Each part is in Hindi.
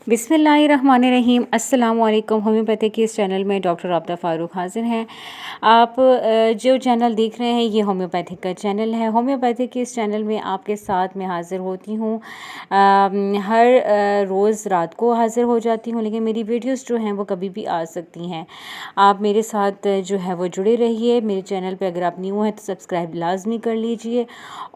बिस्मिल्लाहिर्रहमानिर्रहीम। अस्सलाम वालेकुम। होम्योपैथी के इस चैनल में डॉक्टर राबता फ़ारूक हाज़िर हैं। आप जो चैनल देख रहे हैं ये होम्योपैथिक का चैनल है। होम्योपैथी के इस चैनल में आपके साथ मैं हाज़िर होती हूँ। हर रोज़ रात को हाज़िर हो जाती हूँ, लेकिन मेरी वीडियोस जो हैं वो कभी भी आ सकती हैं। आप मेरे साथ जो है वो जुड़े रहिए। मेरे चैनल पे अगर आप न्यू हैं तो सब्सक्राइब लाजमी कर लीजिए,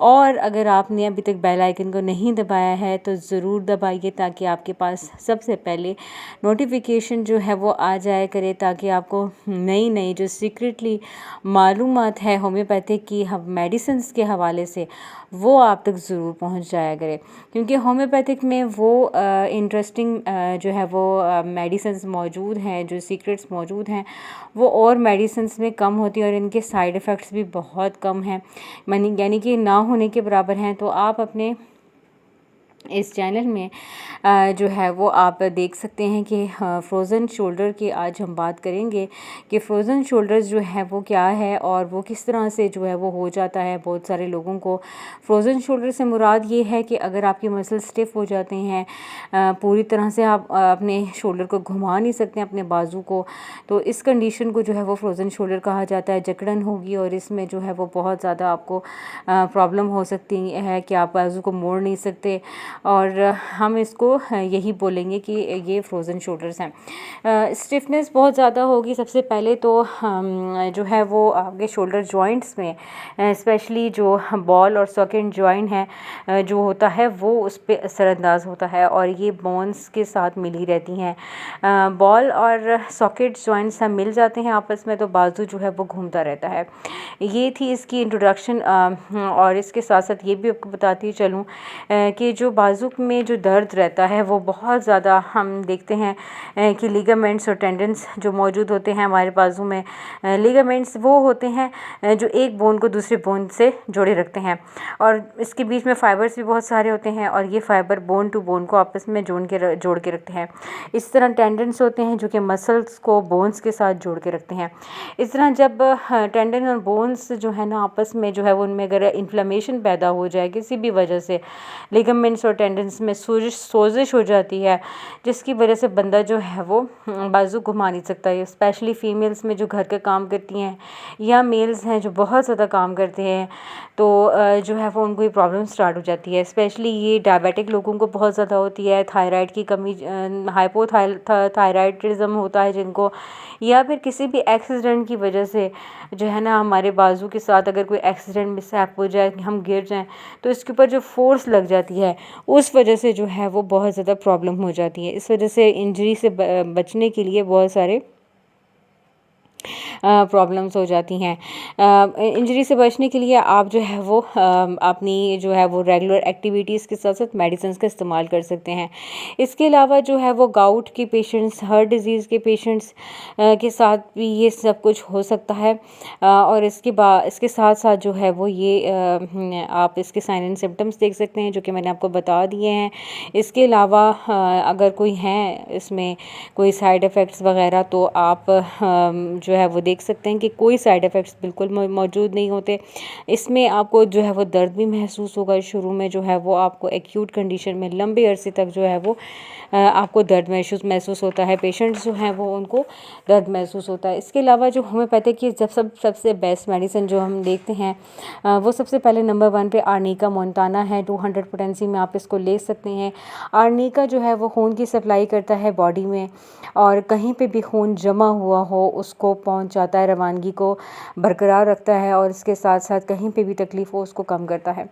और अगर आपने अभी तक बेल आइकन को नहीं दबाया है तो ज़रूर दबाइए, ताकि आपके पास सबसे पहले नोटिफिकेशन जो है वो आ जाया करे, ताकि आपको नई नई जो सीक्रेटली मालूमात है होम्योपैथिक की मेडिसिन्स के हवाले से वो आप तक ज़रूर पहुंच जाया करे। क्योंकि होम्योपैथिक में वो इंटरेस्टिंग जो है वो मेडिसिन्स मौजूद हैं, जो सीक्रेट्स मौजूद हैं वो और मेडिसिन्स में कम होती है, और इनके साइड इफ़ेक्ट्स भी बहुत कम हैं, यानी कि ना होने के बराबर हैं। तो आप अपने इस चैनल में जो है वो आप देख सकते हैं कि फ्रोज़न शोल्डर की आज हम बात करेंगे कि फ्रोज़न शोल्डर्स जो है वो क्या है और वो किस तरह से जो है वो हो जाता है। बहुत सारे लोगों को फ्रोज़न शोल्डर से मुराद ये है कि अगर आपके मसल स्टिफ़ हो जाते हैं, पूरी तरह से आप अपने शोल्डर को घुमा नहीं सकते अपने बाजू को, तो इस कंडीशन को जो है वो फ्रोज़न शोल्डर कहा जाता है। जकड़न होगी और इसमें जो है वो बहुत ज़्यादा आपको प्रॉब्लम हो सकती है कि आप बाजू को मोड़ नहीं सकते, और हम इसको यही बोलेंगे कि ये फ्रोज़न शोल्डर्स हैं। स्टिफनेस बहुत ज़्यादा होगी। सबसे पहले तो जो है वो आपके शोल्डर जॉइंट्स में स्पेशली जो बॉल और सॉकेट जॉइंट है जो होता है वो उस पर असरअंदाज होता है, और ये बोन्स के साथ मिली रहती हैं। बॉल और सॉकेट जॉइंट्स हम मिल जाते हैं आपस में, तो बाजू जो है वो घूमता रहता है। ये थी इसकी इंट्रोडक्शन। और इसके साथ साथ ये भी आपको बताती चलूँ कि जो बाजू में जो दर्द रहता है वो बहुत ज़्यादा हम देखते हैं कि लिगामेंट्स और टेंडन्स जो मौजूद होते हैं हमारे बाजू में। लिगामेंट्स वो होते हैं जो एक बोन को दूसरे बोन से जोड़े रखते हैं, और इसके बीच में फाइबर्स भी बहुत सारे होते हैं, और ये फाइबर बोन टू बोन को आपस में जोड़ के रखते हैं। इस तरह टेंडन्स होते हैं जो कि मसल्स को बोन्स के साथ जोड़ के रखते हैं। इस तरह जब टेंडन और बोन्स जो है ना आपस में जो है वो उनमें अगर इन्फ्लेमेशन पैदा हो जाए किसी भी वजह से, लिगामेंट्स और टेंडन्स में सोजिश हो जाती है, जिसकी वजह से बंदा जो है वो बाजू घुमा नहीं सकता है। स्पेशली फ़ीमेल्स में जो घर का काम करती हैं, या मेल्स हैं जो बहुत ज़्यादा काम करते हैं, तो जो है वो उनको ये प्रॉब्लम स्टार्ट हो जाती है। स्पेशली ये डायबिटिक लोगों को बहुत ज़्यादा होती है। थायराइड की कमी, हाइपोथायराइडिज्म होता है जिनको, या फिर किसी भी एक्सीडेंट की वजह से जो है ना हमारे बाजू के साथ अगर कोई एक्सीडेंट मिसहैप हो जाए कि हम गिर जाएं, तो इसके ऊपर जो फोर्स लग जाती है उस वजह से जो है वो बहुत ज़्यादा प्रॉब्लम हो जाती है। इस वजह से इंजरी से बचने के लिए बहुत सारे प्रॉब्लम्स हो जाती हैं। इंजरी से बचने के लिए आप जो है वो अपनी जो है वो रेगुलर एक्टिविटीज़ के साथ साथ मेडिसिन का इस्तेमाल कर सकते हैं। इसके अलावा जो है वो गाउट के पेशेंट्स, हार्ट डिज़ीज़ के पेशेंट्स के साथ भी ये सब कुछ हो सकता है। और इसके साथ साथ जो है वो ये आप इसके साइन एंड सिम्टम्स देख सकते हैं जो कि मैंने आपको बता दिए हैं। इसके अलावा अगर कोई है इसमें कोई साइड इफ़ेक्ट्स वगैरह, तो आप जो है वो देख सकते हैं कि कोई साइड इफ़ेक्ट्स बिल्कुल मौजूद नहीं होते। इसमें आपको जो है वो दर्द भी महसूस होगा शुरू में, जो है वो आपको एक्यूट कंडीशन में लंबे अरसे तक जो है वो आपको दर्द महसूस होता है। पेशेंट्स जो हैं वो उनको दर्द महसूस होता है। इसके अलावा जो होम्योपैथिक की सबसे बेस्ट मेडिसिन जो हम देखते हैं वो सबसे पहले नंबर 1 पे आर्निका मोंटाना है। 200 पोटेंसी में आप इसको ले सकते हैं। आर्निका जो है वो खून की सप्लाई करता है बॉडी में, और कहीं पे भी खून जमा हुआ हो उसको पहुंचाता है, रवानगी को बरकरार रखता है, और इसके साथ साथ कहीं पे भी तकलीफ़ हो उसको कम करता है।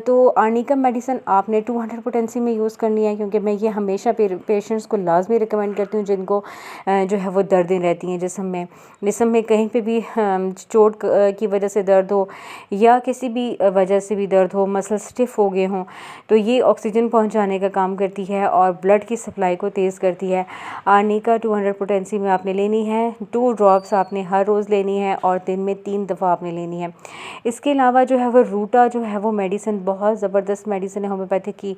तो आर्निका मेडिसिन आपने 200 पोटेंसी में यूज़ करनी है, क्योंकि मैं ये हमेशा पेशेंट्स को लाजमी रिकमेंड करती हूँ जिनको जो है वो दर्दें रहती हैं जिस्म में कहीं पे भी चोट की वजह से दर्द हो, या किसी भी वजह से भी दर्द हो, मसल स्टिफ हो गए हों, तो ये ऑक्सीजन पहुंचाने का काम करती है और ब्लड की सप्लाई को तेज़ करती है। आर्निका 200 पोटेंसी में आपने लेनी है। 2 ड्रॉप्स आपने हर रोज़ लेनी है और दिन में 3 दफ़ा आपने लेनी है। इसके अलावा जो है वो रूटा जो है वो मेडिसिन बहुत ज़बरदस्त मेडिसिन है होम्योपैथिक की,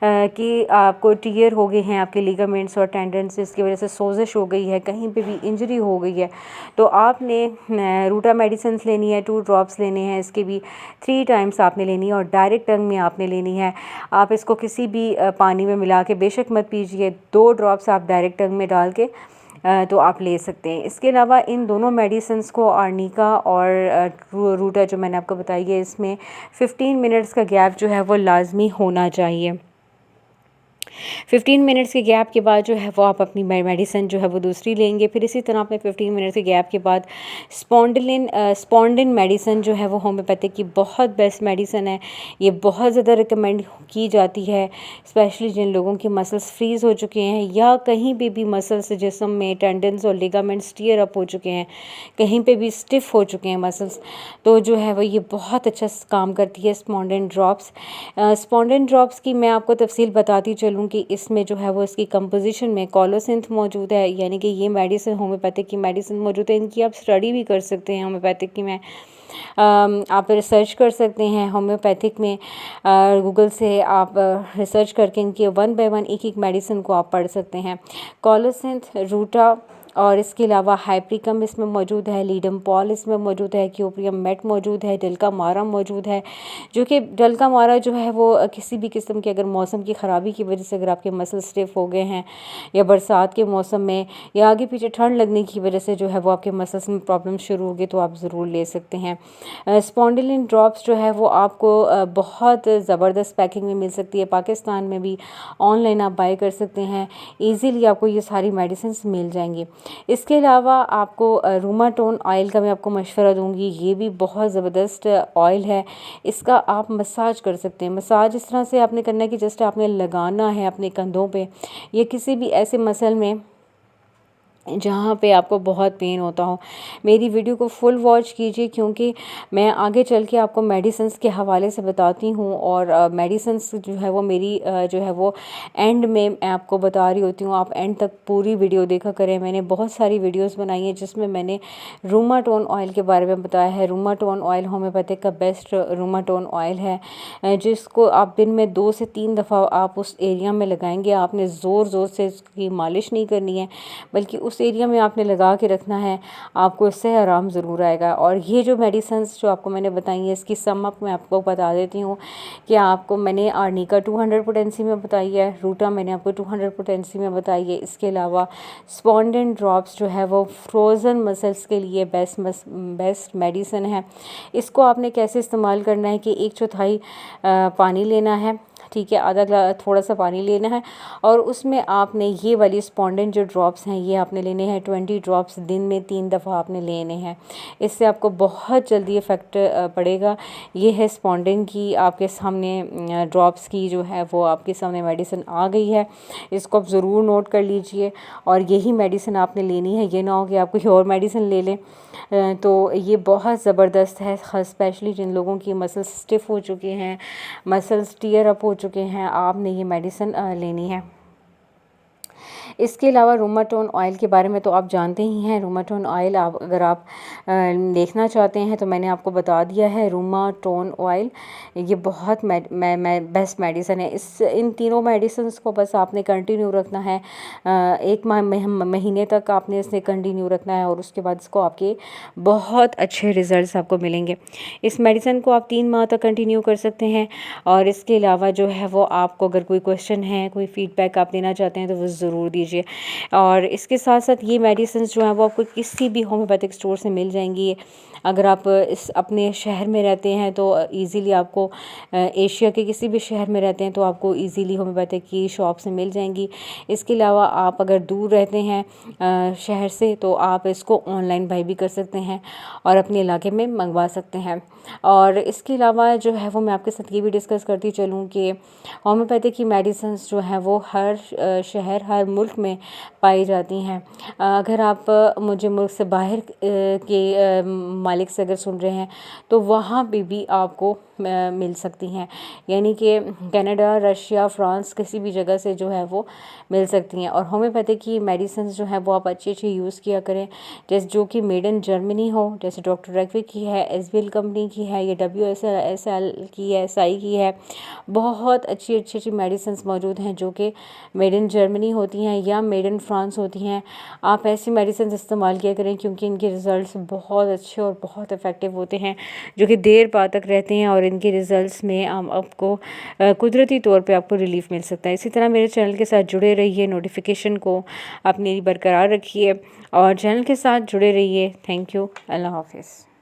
कि आपको टीयर हो गए हैं आपके लिगामेंट्स और टेंडन्स, इसकी वजह से सोजिश हो गई है, कहीं पे भी इंजरी हो गई है, तो आपने रूटा मेडिसिन लेनी है। 2 ड्रॉप्स लेने हैं, इसके भी 3 टाइम्स आपने लेनी है और डायरेक्ट टंग में आपने लेनी है। आप इसको किसी भी पानी में मिला के बेशक मत पीजिए, 2 ड्रॉप्स आप डायरेक्ट टंग में डाल के तो आप ले सकते हैं। इसके अलावा इन दोनों मेडिसिन्स को, आर्निका और रूटा जो मैंने आपको बताई है, इसमें 15 मिनट्स का गैप जो है वो लाजमी होना चाहिए। 15 मिनट्स के गैप के बाद जो है वो आप अपनी मेडिसिन जो है वो दूसरी लेंगे। फिर इसी तरह अपने 15 मिनट्स के गैप के बाद स्पॉन्डिन मेडिसिन जो है वो होम्योपैथिक की बहुत बेस्ट मेडिसिन है। ये बहुत ज़्यादा रिकमेंड की जाती है, स्पेशली जिन लोगों के मसल्स फ्रीज़ हो चुके हैं या कहीं पे भी मसल्स जिस्म में टेंडन्स और लिगामेंट्स टियर अप हो चुके हैं, कहीं पे भी स्टिफ़ हो चुके हैं मसल्स, तो जो है वो ये बहुत अच्छा काम करती है स्पॉन्डिन ड्रॉप्स। स्पॉन्डिन ड्रॉप्स की मैं आपको तफसील बताती चलूँ कि इसमें जो है वो इसकी कंपोजिशन में कोलोसिंथ मौजूद है, यानी कि ये मेडिसिन होम्योपैथिक की मेडिसिन मौजूद है। इनकी आप स्टडी भी कर सकते हैं होम्योपैथिक की में, आप रिसर्च कर सकते हैं होम्योपैथिक में, गूगल से आप रिसर्च करके इनकी 1 बाय 1 एक एक मेडिसिन को आप पढ़ सकते हैं। कोलोसिंथ, रूटा और इसके अलावा हाइप्रिकम इसमें मौजूद है, लीडम पॉल इसमें मौजूद है, क्यूप्रियम मेट मौजूद है, डल्का मारा मौजूद है, जो कि डल्का मारा जो है वो किसी भी किस्म के अगर मौसम की ख़राबी की वजह से अगर आपके मसल स्टिफ हो गए हैं या बरसात के मौसम में या आगे पीछे ठंड लगने की वजह से जो है वो आपके मसल्स में प्रॉब्लम शुरू हो गई, तो आप ज़रूर ले सकते हैं। स्पॉन्डिलिन ड्रॉप्स जो है वो आपको बहुत ज़बरदस्त पैकिंग में मिल सकती है, पाकिस्तान में भी ऑनलाइन आप बाय कर सकते हैं, ईज़िली आपको ये सारी मेडिसिन मिल जाएंगी। इसके अलावा आपको रूमाटोन ऑयल का मैं आपको मशवरा दूंगी। ये भी बहुत ज़बरदस्त ऑयल है, इसका आप मसाज कर सकते हैं। मसाज इस तरह से आपने करना है कि जस्ट आपने लगाना है अपने कंधों पे या किसी भी ऐसे मसल में जहाँ पे आपको बहुत पेन होता हो। मेरी वीडियो को फुल वॉच कीजिए, क्योंकि मैं आगे चल के आपको मेडिसिन्स के हवाले से बताती हूँ और मेडिसिन्स जो है वो मेरी जो है वो एंड में मैं आपको बता रही होती हूँ। आप एंड तक पूरी वीडियो देखा करें। मैंने बहुत सारी वीडियोस बनाई हैं जिसमें मैंने रूमाटोन ऑयल के बारे में बताया है। रूमाटोन ऑयल होम्योपैथिक का बेस्ट रूमाटोन ऑयल है, जिसको आप दिन में 2 से 3 दफ़ा आप उस एरिया में लगाएंगे। आपने ज़ोर ज़ोर से इसकी मालिश नहीं करनी है, बल्कि उस एरिया में आपने लगा के रखना है, आपको इससे आराम ज़रूर आएगा। और ये जो मेडिसिन्स जो आपको मैंने बताई है, इसकी सम अप मैं आपको बता देती हूँ कि आपको मैंने आर्निका 200 पोटेंसी में बताई है, रूटा मैंने आपको 200 पोटेंसी में बताई है। इसके अलावा स्पॉन्डिन ड्रॉप्स जो है वो फ्रोज़न मसल्स के लिए बेस्ट मेडिसिन है। इसको आपने कैसे इस्तेमाल करना है कि 1/4 पानी लेना है, ठीक है, आधा ग्लास थोड़ा सा पानी लेना है और उसमें आपने ये वाली स्पॉन्डिन जो ड्रॉप्स हैं ये आपने लेने हैं 20 ड्रॉप्स, दिन में 3 दफ़ा आपने लेने हैं। इससे आपको बहुत जल्दी इफ़ेक्ट पड़ेगा। ये है स्पॉन्डिन की आपके सामने ड्रॉप्स की जो है वो आपके सामने मेडिसिन आ गई है, इसको आप ज़रूर नोट कर लीजिए और यही मेडिसिन आपने लेनी है। ये ना हो कि आप कोई और मेडिसिन ले लें। तो ये बहुत ज़बरदस्त है, स्पेशली जिन लोगों की मसल्स स्टिफ़ हो चुके हैं, मसल्स टियर अप हो चुके हैं, आपने ये मेडिसिन लेनी है। इसके अलावा रूमाटोन ऑयल के बारे में तो आप जानते ही हैं। रूमाटोन ऑयल आप अगर आप देखना चाहते हैं तो मैंने आपको बता दिया है। रूमाटोन ऑयल ये बहुत बेस्ट मेडिसिन है। इन तीनों मेडिसिन को बस आपने कंटिन्यू रखना है, 1 महीने तक आपने इसे कंटिन्यू रखना है और उसके बाद इसको आपके बहुत अच्छे रिजल्ट्स आपको मिलेंगे। इस मेडिसिन को आप 3 माह तक कंटिन्यू कर सकते हैं। और इसके अलावा जो है वो आपको अगर कोई क्वेश्चन है, कोई फीडबैक आप देना चाहते हैं तो वो ज़रूर दीजिए। और इसके साथ साथ ये मेडिसिन जो है वो आपको किसी भी होम्योपैथिक स्टोर से मिल जाएंगी। अगर आप इस अपने शहर में रहते हैं तो इजीली आपको, एशिया के किसी भी शहर में रहते हैं तो आपको इजीली होम्योपैथिक की शॉप से मिल जाएंगी। इसके अलावा आप अगर दूर रहते हैं शहर से तो आप इसको ऑनलाइन बाय भी कर सकते हैं और अपने इलाके में मंगवा सकते हैं। और इसके अलावा जो है वो मैं आपके साथ ये भी डिस्कस करती चलूँ कि होम्योपैथिक की मेडिसिन जो हैं वो हर शहर, हर मुल्क में पाई जाती हैं। अगर आप मुझे मुल्क से बाहर के मालिक से अगर सुन रहे हैं तो वहाँ पे भी आपको मिल सकती हैं, यानी कि कनाडा, रशिया, फ्रांस किसी भी जगह से जो है वो मिल सकती हैं। और होम्योपैथिक की मेडिसिन जो है वो आप अच्छी अच्छी यूज़ किया करें, जैसे जो कि मेड इन जर्मनी हो, जैसे डॉक्टर रैकविक की है, एसबीएल कंपनी की है, या WSL की है, साई की है। बहुत अच्छी अच्छी अच्छी मेडिसिन मौजूद हैं जो कि मेड इन जर्मनी होती हैं या मेड इन फ्रांस होती हैं। आप ऐसी मेडिसिन इस्तेमाल किया करें क्योंकि इनके रिज़ल्ट्स बहुत अच्छे और बहुत इफ़ेक्टिव होते हैं, जो कि देर पा तक रहते हैं, और इनके रिज़ल्ट्स में आपको कुदरती तौर पे आपको रिलीफ मिल सकता है। इसी तरह मेरे चैनल के साथ जुड़े रहिए, नोटिफिकेशन को आप मेरी बरकरार रखिए और चैनल के साथ जुड़े रहिए। Thank you. अल्लाह हाफिज़।